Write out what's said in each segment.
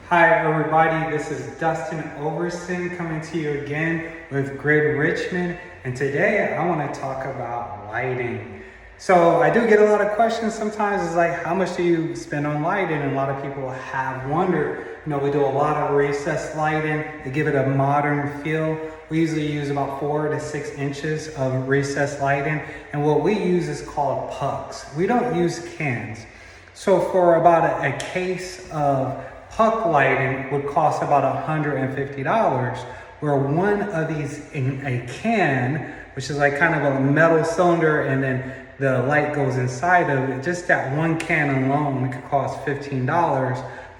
Hi everybody, this is Dustin Olverson coming to you again with Grid Richmond, and today I want to talk about lighting. So I do get a lot of questions sometimes. It's like, how much do you spend on lighting? And a lot of people have wondered. We do a lot of recessed lighting to give it a modern feel. We usually use about 4 to 6 inches of recessed lighting, and what we use is called pucks. We don't use cans. So for about a case of puck lighting would cost about $150, where one of these in a can, which is like kind of a metal cylinder, and then the light goes inside of it. Just that one can alone could cost $15,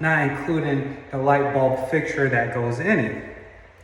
not including the light bulb fixture that goes in it.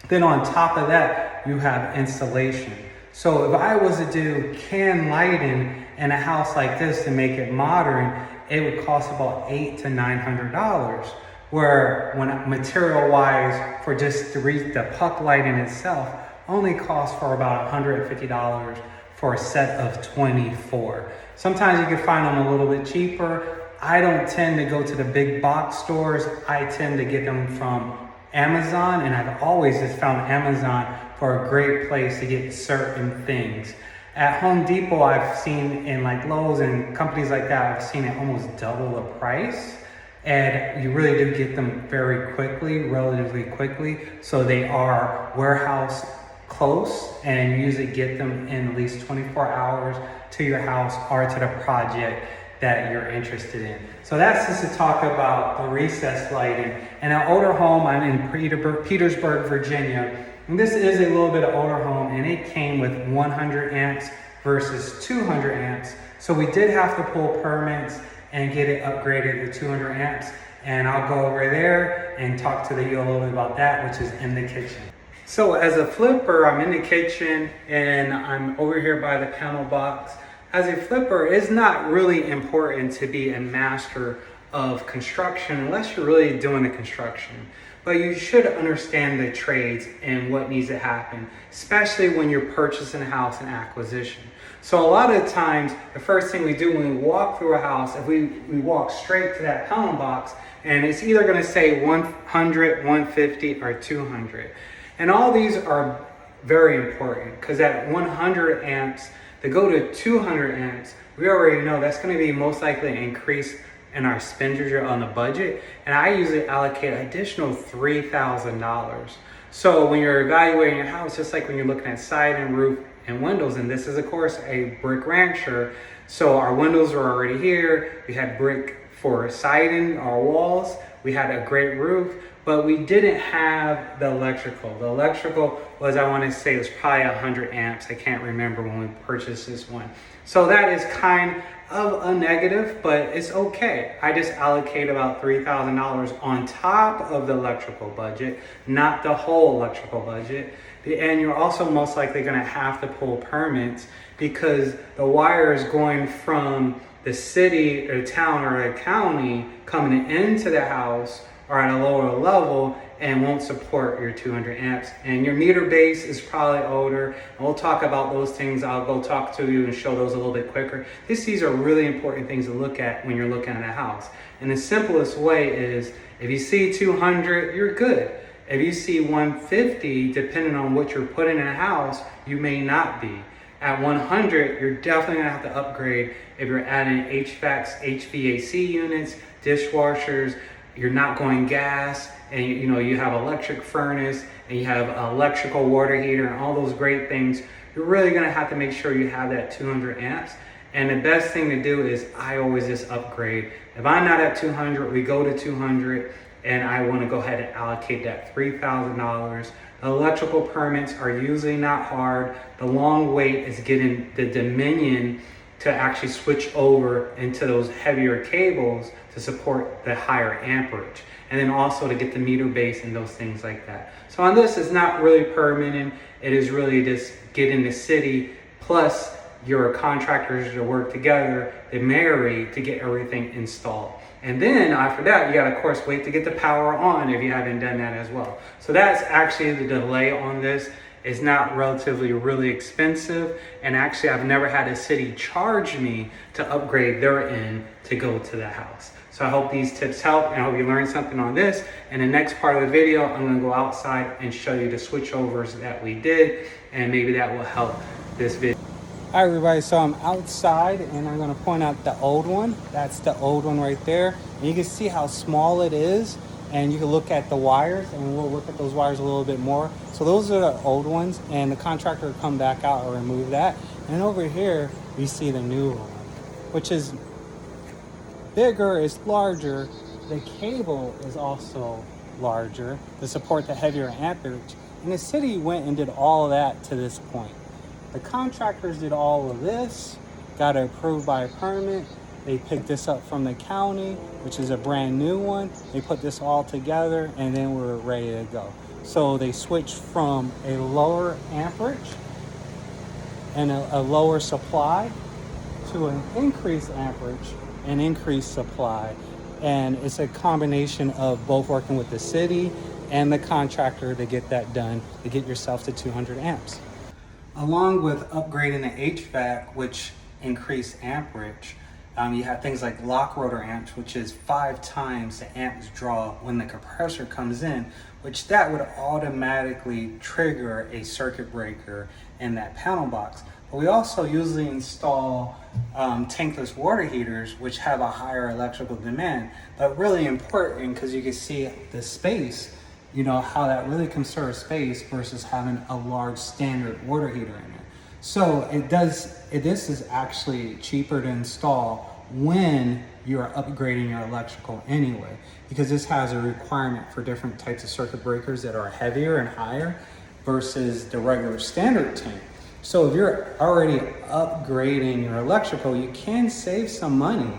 Then on top of that, you have installation. So if I was to do can lighting in a house like this to make it modern, it would cost about $800 to $900. Where when material wise for just the puck lighting itself only costs for about $150 for a set of 24. Sometimes you can find them a little bit cheaper. I don't tend to go to the big box stores. I tend to get them from Amazon, and I've always just found Amazon for a great place to get certain things. At Home Depot, I've seen in like Lowe's and companies like that, I've seen it almost double the price. And you really do get them very quickly, relatively quickly. So they are warehouse close, and you usually get them in at least 24 hours to your house or to the project that you're interested in. So that's just to talk about the recessed lighting. And an older home, I'm in Petersburg, Virginia. And this is a little bit of older home, and it came with 100 amps versus 200 amps. So we did have to pull permits and get it upgraded to 200 amps. And I'll go over there and talk to you a little bit about that, which is in the kitchen. So as a flipper, I'm in the kitchen and I'm over here by the panel box. As a flipper, it's not really important to be a master of construction unless you're really doing the construction. But you should understand the trades and what needs to happen, especially when you're purchasing a house and acquisition. So a lot of times, the first thing we do when we walk through a house, if we walk straight to that panel box, and it's either gonna say 100, 150, or 200. And all these are very important, because at 100 amps, to go to 200 amps, we already know that's gonna be most likely an increase in our expenditure on the budget. And I usually allocate an additional $3,000. So when you're evaluating your house, just like when you're looking at siding, roof, and windows, and this is of course a brick rancher, so our windows are already here. We had brick for siding our walls. We had a great roof, but we didn't have the electrical. The electrical was, I want to say, it was probably 100 amps. I can't remember when we purchased this one. So that is kind of a negative, but it's okay. I just allocate about $3,000 on top of the electrical budget, not the whole electrical budget. And you're also most likely going to have to pull permits because the wire is going from the city or town or the county coming into the house or at a lower level and won't support your 200 amps. And your meter base is probably older. And we'll talk about those things. I'll go talk to you and show those a little bit quicker. These are really important things to look at when you're looking at a house. And the simplest way is if you see 200, you're good. If you see 150, depending on what you're putting in a house, you may not be. At 100, you're definitely gonna have to upgrade if you're adding HVACs, HVAC units, dishwashers, you're not going gas, and you have electric furnace, and you have electrical water heater, and all those great things. You're really gonna have to make sure you have that 200 amps. And the best thing to do is I always just upgrade. If I'm not at 200, we go to 200. And I want to go ahead and allocate that $3,000. The electrical permits are usually not hard. The long wait is getting the Dominion to actually switch over into those heavier cables to support the higher amperage. And then also to get the meter base and those things like that. So on this, it's not really permitting. It is really just getting the city plus your contractors to work together, they marry to get everything installed. And then after that, you gotta of course wait to get the power on if you haven't done that as well. So that's actually the delay on this. It's not relatively really expensive. And actually I've never had a city charge me to upgrade their end to go to the house. So So I hope these tips help, and I hope you learned something on this. And the next part of the video, I'm gonna go outside and show you the switchovers that we did, and maybe that will help this video. All right, everybody, so I'm outside and I'm gonna point out the old one. That's the old one right there. And you can see how small it is, and you can look at the wires, and we'll look at those wires a little bit more. So those are the old ones, and the contractor will come back out and remove that. And over here, you see the new one, which is bigger, it's larger. The cable is also larger to support the heavier amperage. And the city went and did all of that to this point. The contractors did all of this, got it approved by a permit. They picked this up from the county, which is a brand new one. They put this all together, and then we're ready to go. So they switched from a lower amperage and a lower supply to an increased amperage and increased supply. And it's a combination of both working with the city and the contractor to get that done, to get yourself to 200 amps. Along with upgrading the HVAC, which increased amperage, you have things like lock rotor amps, which is 5 times the amps draw when the compressor comes in, which that would automatically trigger a circuit breaker in that panel box. But we also usually install tankless water heaters, which have a higher electrical demand, but really important because you can see the space, you know, how that really conserves space versus having a large standard water heater in there. So this is actually cheaper to install when you're upgrading your electrical anyway, because this has a requirement for different types of circuit breakers that are heavier and higher versus the regular standard tank. So if you're already upgrading your electrical, you can save some money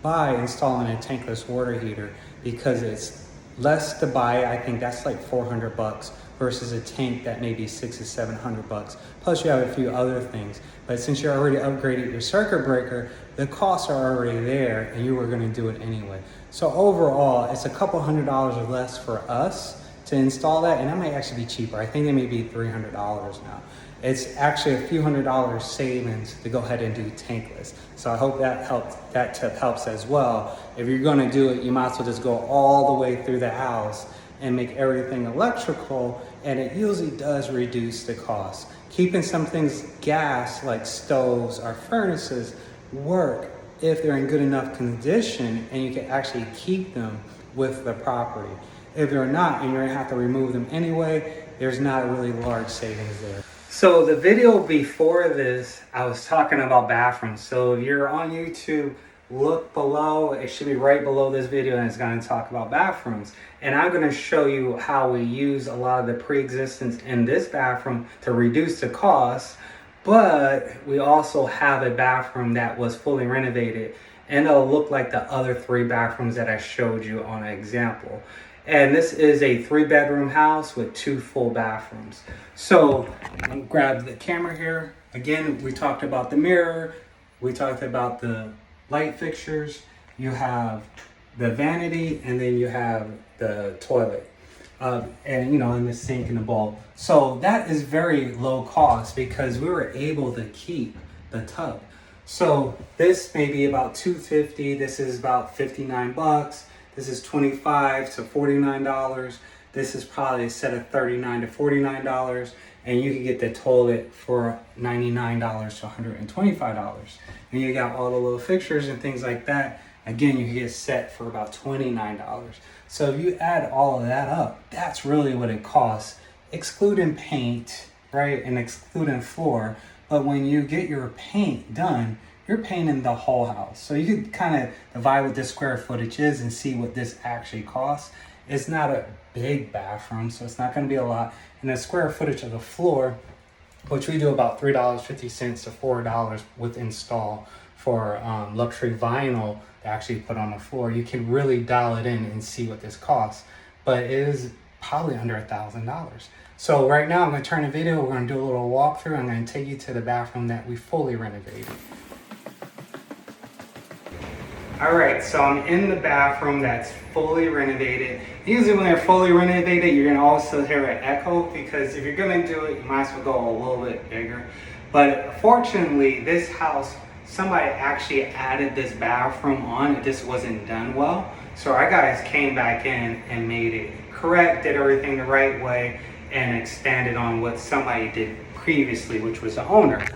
by installing a tankless water heater because it's less to buy. I think that's like $400 versus a tank that may be $600 to $700. Plus you have a few other things. But since you're already upgraded your circuit breaker, the costs are already there and you were gonna do it anyway. So overall, it's a couple $100 or less for us to install that, and that might actually be cheaper. I think it may be $300 now. It's actually a few $100 savings to go ahead and do tankless. So I hope that tip helps as well. If you're gonna do it, you might as well just go all the way through the house and make everything electrical, and it usually does reduce the cost. Keeping some things gas, like stoves or furnaces, work if they're in good enough condition and you can actually keep them with the property. If they're not and you're gonna have to remove them anyway, there's not a really large savings there. So the video before this, I was talking about bathrooms. So if you're on YouTube, look below. It should be right below this video, and it's going to talk about bathrooms. And I'm going to show you how we use a lot of the pre-existence in this bathroom to reduce the cost. But we also have a bathroom that was fully renovated, and it'll look like the other 3 bathrooms that I showed you on an example. And this is a 3-bedroom house with 2 full bathrooms. So I'll grab the camera here. Again, we talked about the mirror. We talked about the light fixtures. You have the vanity, and then you have the toilet. And you know, and the sink and the bulb. So that is very low cost because we were able to keep the tub. So this may be about $250. This is about $59. This is $25 to $49. This is probably a set of $39 to $49. And you can get the toilet for $99 to $125. And you got all the little fixtures and things like that. Again, you can get set for about $29. So if you add all of that up, that's really what it costs, excluding paint, right? And excluding floor. But when you get your paint done, you're painting the whole house. So you can kind of divide what this square footage is and see what this actually costs. It's not a big bathroom, so it's not gonna be a lot. And the square footage of the floor, which we do about $3.50 to $4 with install for luxury vinyl to actually put on the floor, you can really dial it in and see what this costs. But it is probably under $1,000. So right now I'm gonna turn the video, we're gonna do a little walkthrough. I'm gonna take you to the bathroom that we fully renovated. All right, so I'm in the bathroom that's fully renovated. Usually when they're fully renovated, you're gonna also hear an echo because if you're gonna do it, you might as well go a little bit bigger. But fortunately, this house somebody actually added this bathroom on. This wasn't done well. So our guys came back in and made it correct, did everything the right way, and expanded on what somebody did previously, which was the owner.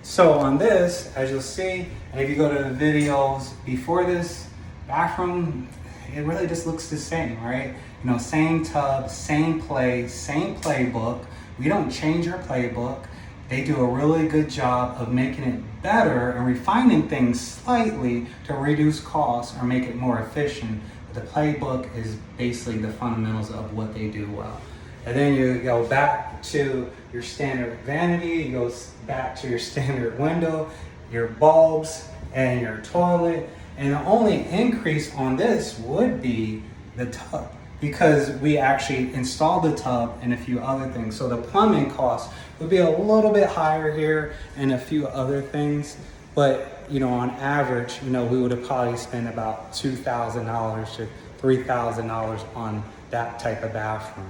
So on this, as you'll see, and if you go to the videos before this bathroom, it really just looks the same, right? You know, same tub, same play, same playbook. We don't change our playbook. They do a really good job of making it better and refining things slightly to reduce costs or make it more efficient. But the playbook is basically the fundamentals of what they do well. And then you go back to your standard vanity, you go back to your standard window, your bulbs, and your toilet. And the only increase on this would be the tub, because we actually installed the tub and a few other things. So the plumbing costs would be a little bit higher here and a few other things. But, you know, on average, you know, we would have probably spent about $2,000 to $3,000 on that type of bathroom.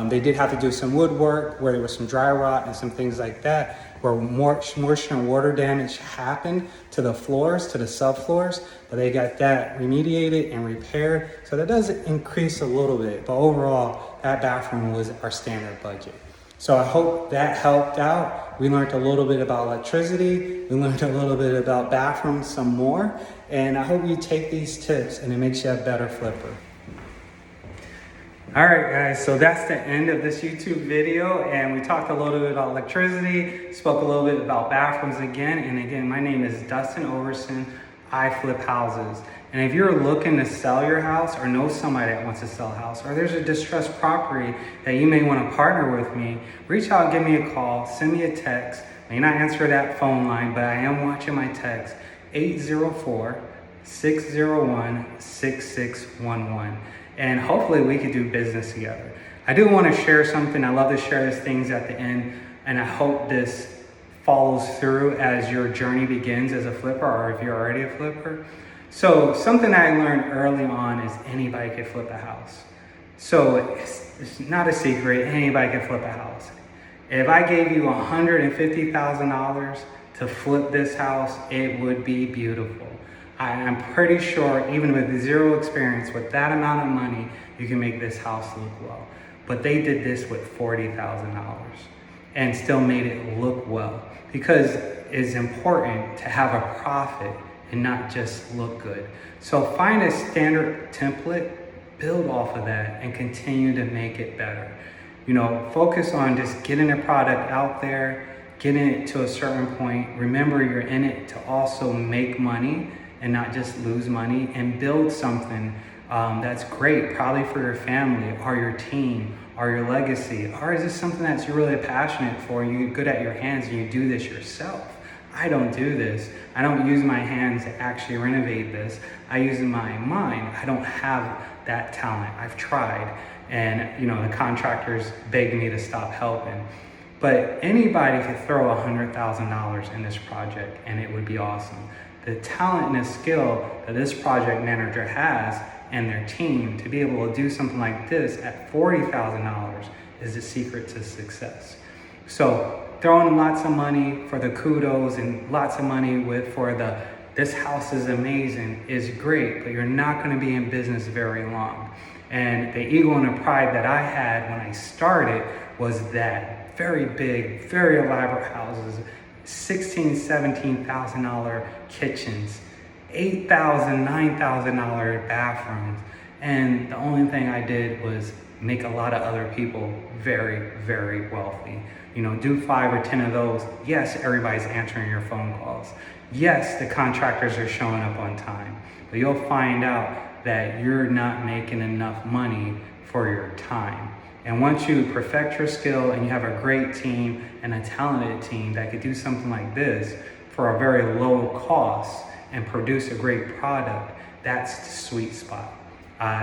They did have to do some woodwork where there was some dry rot and some things like that, where moisture and water damage happened to the floors, to the subfloors, but they got that remediated and repaired. So that does increase a little bit, but overall, that bathroom was our standard budget. So I hope that helped out. We learned a little bit about electricity. We learned a little bit about bathrooms some more. And I hope you take these tips and it makes you a better flipper. All right, guys, so that's the end of this YouTube video, and we talked a little bit about electricity, spoke a little bit about bathrooms again, and again, my name is Dustin Olverson. I flip houses. And if you're looking to sell your house or know somebody that wants to sell a house, or there's a distressed property that you may want to partner with me, reach out, give me a call, send me a text. I may not answer that phone line, but I am watching my text, 804-601-6611. And hopefully we could do business together. I do want to share something. I love to share these things at the end, and I hope this follows through as your journey begins as a flipper, or if you're already a flipper. So something I learned early on is anybody can flip a house. So it's not a secret, anybody can flip a house. If I gave you $150,000 to flip this house, it would be beautiful. I'm pretty sure, even with zero experience, with that amount of money, you can make this house look well. But they did this with $40,000 and still made it look well, because it's important to have a profit and not just look good. So find a standard template, build off of that, and continue to make it better. You know, focus on just getting a product out there, getting it to a certain point. Remember, you're in it to also make money and not just lose money, and build something that's great, probably for your family or your team or your legacy. Or is this something that you're really passionate for, you're good at your hands, and you do this yourself? I don't do this. I don't use my hands to actually renovate this. I use my mind. I don't have that talent. I've tried, and you know, the contractors begged me to stop helping. But anybody could throw $100,000 in this project and it would be awesome. The talent and the skill that this project manager has and their team to be able to do something like this at $40,000 is the secret to success. So throwing lots of money for the kudos and lots of money for the this house is amazing is great, but you're not going to be in business very long. And the ego and the pride that I had when I started was that very big, very elaborate houses, $16,000, $17,000 kitchens, $8,000, $9,000 bathrooms. And the only thing I did was make a lot of other people very, very wealthy. You know, do 5 or 10 of those. Yes, everybody's answering your phone calls. Yes, the contractors are showing up on time. But you'll find out that you're not making enough money for your time. And once you perfect your skill and you have a great team and a talented team that could do something like this for a very low cost and produce a great product, that's the sweet spot.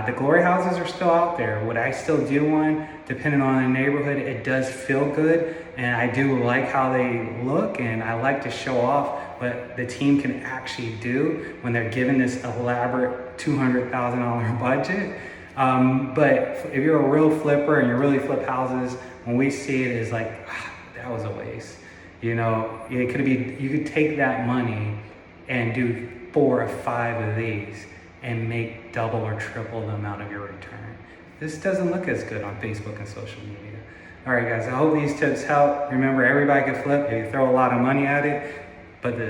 The glory houses are still out there. Would I still do one? Depending on the neighborhood, it does feel good, and I do like how they look, and I like to show off what the team can actually do when they're given this elaborate $200,000 budget. But if you're a real flipper and you really flip houses, when we see it, it's like, that was a waste. You know, it could be, you could take that money and do 4 or 5 of these and make double or triple the amount of your return. This doesn't look as good on Facebook and social media. All right, guys, I hope these tips help. Remember, everybody can flip. You throw a lot of money at it, but the